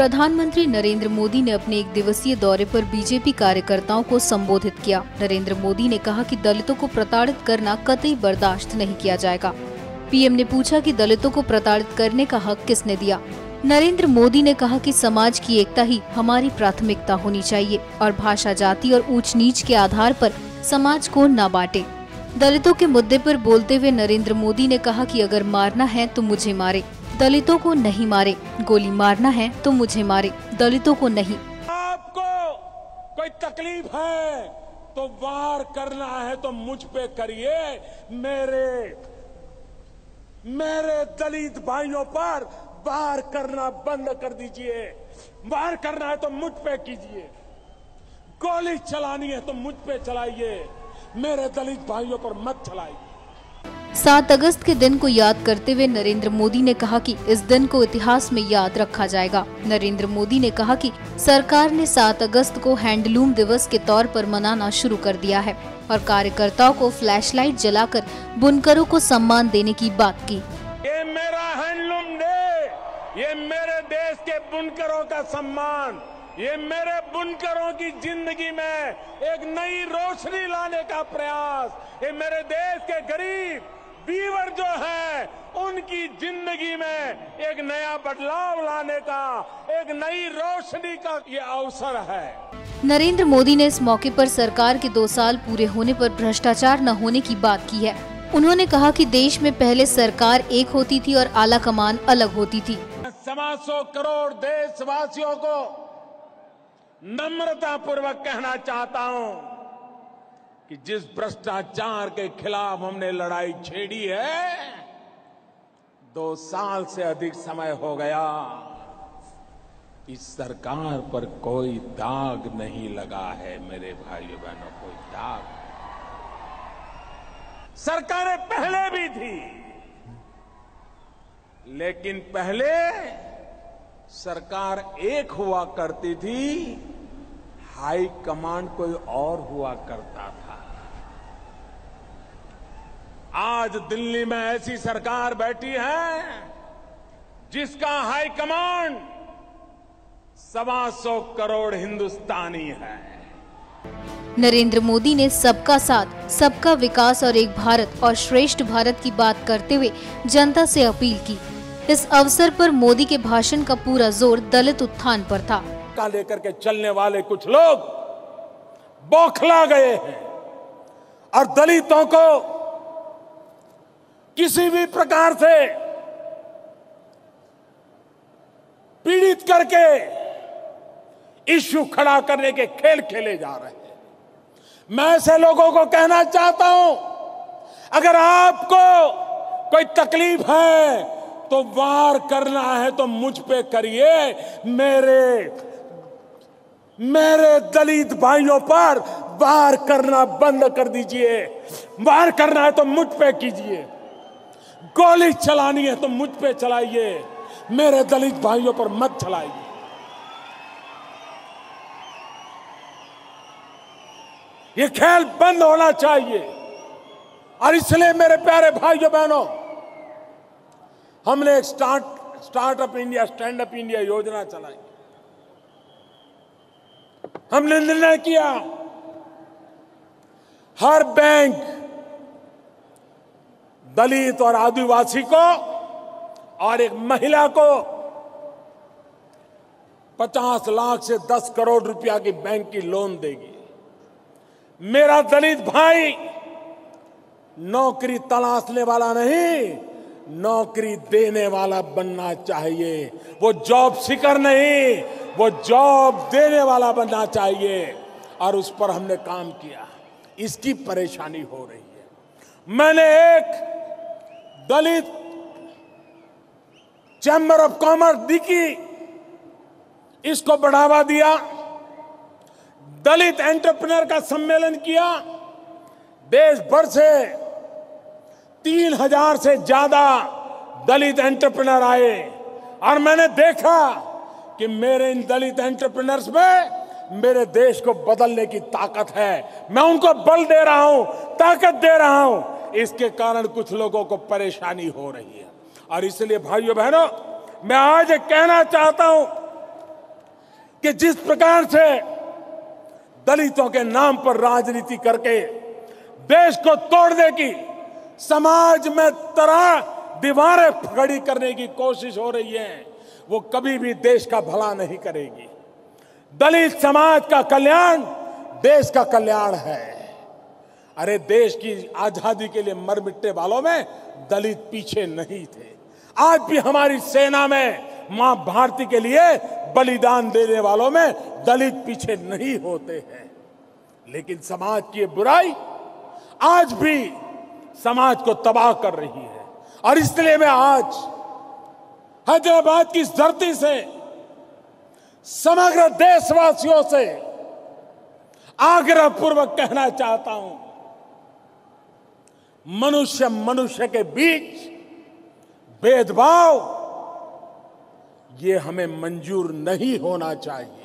प्रधानमंत्री नरेंद्र मोदी ने अपने 1 दिवसीय दौरे पर बीजेपी कार्यकर्ताओं को संबोधित किया। नरेंद्र मोदी ने कहा कि दलितों को प्रताड़ित करना कतई बर्दाश्त नहीं किया जाएगा। पीएम ने पूछा कि दलितों को प्रताड़ित करने का हक किसने दिया। नरेंद्र मोदी ने कहा कि समाज की एकता ही हमारी प्राथमिकता होनी चाहिए और भाषा, जाति और ऊंच नीच के आधार पर समाज को न बांटे। दलितों के मुद्दे पर बोलते हुए नरेंद्र मोदी ने कहा कि अगर मारना है तो मुझे मारे, दलितों को नहीं मारे। गोली मारना है तो मुझे मारे, दलितों को नहीं। आपको कोई तकलीफ है तो वार करना है तो मुझ पे करिए। मेरे दलित भाइयों पर वार करना बंद कर दीजिए। वार करना है तो मुझ पे कीजिए। गोली चलानी है तो मुझ पे चलाइए, मेरे दलित भाइयों पर मत चलाइए। 7 अगस्त के दिन को याद करते हुए नरेंद्र मोदी ने कहा कि इस दिन को इतिहास में याद रखा जाएगा। नरेंद्र मोदी ने कहा कि सरकार ने 7 अगस्त को हैंडलूम दिवस के तौर पर मनाना शुरू कर दिया है और कार्यकर्ताओं को फ्लैशलाइट जलाकर बुनकरों को सम्मान देने की बात की। ये मेरा हैंडलूम डे, ये मेरे देश के बुनकरों का सम्मान, ये मेरे बुनकरों की जिंदगी में एक नई रोशनी लाने का प्रयास, ये मेरे देश के गरीब वीवर जो है उनकी जिंदगी में एक नया बदलाव लाने का, एक नई रोशनी का ये अवसर है। नरेंद्र मोदी ने इस मौके पर सरकार के 2 साल पूरे होने पर भ्रष्टाचार न होने की बात की है। उन्होंने कहा कि देश में पहले सरकार एक होती थी और आला कमान अलग होती थी। 125 करोड़ देशवासियों को नम्रता पूर्वक कहना चाहता हूं कि जिस भ्रष्टाचार के खिलाफ हमने लड़ाई छेड़ी है, 2 साल से अधिक समय हो गया, इस सरकार पर कोई दाग नहीं लगा है। मेरे भाइयों बहनों, कोई दाग। सरकारें पहले भी थी, लेकिन पहले सरकार एक हुआ करती थी, हाई कमांड कोई और हुआ करता था। आज दिल्ली में ऐसी सरकार बैठी है जिसका हाई कमांड 125 करोड़ हिंदुस्तानी है। नरेंद्र मोदी ने सबका साथ, सबका विकास और एक भारत और श्रेष्ठ भारत की बात करते हुए जनता से अपील की। इस अवसर पर मोदी के भाषण का पूरा जोर दलित उत्थान पर था। का लेकर के चलने वाले कुछ लोग बौखला गए हैं और दलितों को किसी भी प्रकार से पीड़ित करके इश्यू खड़ा करने के खेल खेले जा रहे हैं। मैं ऐसे लोगों को कहना चाहता हूं, अगर आपको कोई तकलीफ है तो वार करना है तो मुझ पे करिए। मेरे दलित भाइयों पर वार करना बंद कर दीजिए। वार करना है तो मुझ पे कीजिए। गोली चलानी है तो मुझ पे चलाइए, मेरे दलित भाइयों पर मत चलाइए। ये खेल बंद होना चाहिए। और इसलिए मेरे प्यारे भाइयों बहनों, हमने एक startup India, stand up India योजना चलाई। हमने निर्णय किया हर बैंक दलित और आदिवासी को और एक महिला को 50 लाख से 10 करोड़ रुपया की बैंक की लोन देगी। मेरा दलित भाई नौकरी तलाशने वाला नहीं, नौकरी देने वाला बनना चाहिए। वो जॉब सीकर नहीं, वो जॉब देने वाला बनना चाहिए। और उस पर हमने काम किया। इसकी परेशानी हो रही है। मैंने एक दलित चैम्बर ऑफ कॉमर्स दी की, इसको बढ़ावा दिया। दलित एंटरप्रेन्योर का सम्मेलन किया। देश भर से 3000 से ज्यादा दलित एंटरप्रेन्योर आए और मैंने देखा कि मेरे इन दलित एंटरप्रेन्योर्स में मेरे देश को बदलने की ताकत है। मैं उनको बल दे रहा हूं, ताकत दे रहा हूं। इसके कारण कुछ लोगों को परेशानी हो रही है। और इसलिए भाइयों बहनों, मैं आज कहना चाहता हूं कि जिस प्रकार से दलितों के नाम पर राजनीति करके देश को तोड़ने की, समाज में दीवारें खड़ी करने की कोशिश हो रही है, वो कभी भी देश का भला नहीं करेगी। दलित समाज का कल्याण देश का कल्याण है। अरे देश की आजादी के लिए मर मिटने वालों में दलित पीछे नहीं थे। आज भी हमारी सेना में मां भारती के लिए बलिदान देने वालों में दलित पीछे नहीं होते हैं। लेकिन समाज की ये बुराई आज भी समाज को तबाह कर रही है। और इसलिए मैं आज हैदराबाद की इस धरती से समग्र देशवासियों से आग्रह पूर्वक कहना चाहता हूं, मनुष्य मनुष्य के बीच भेदभाव ये हमें मंजूर नहीं होना चाहिए।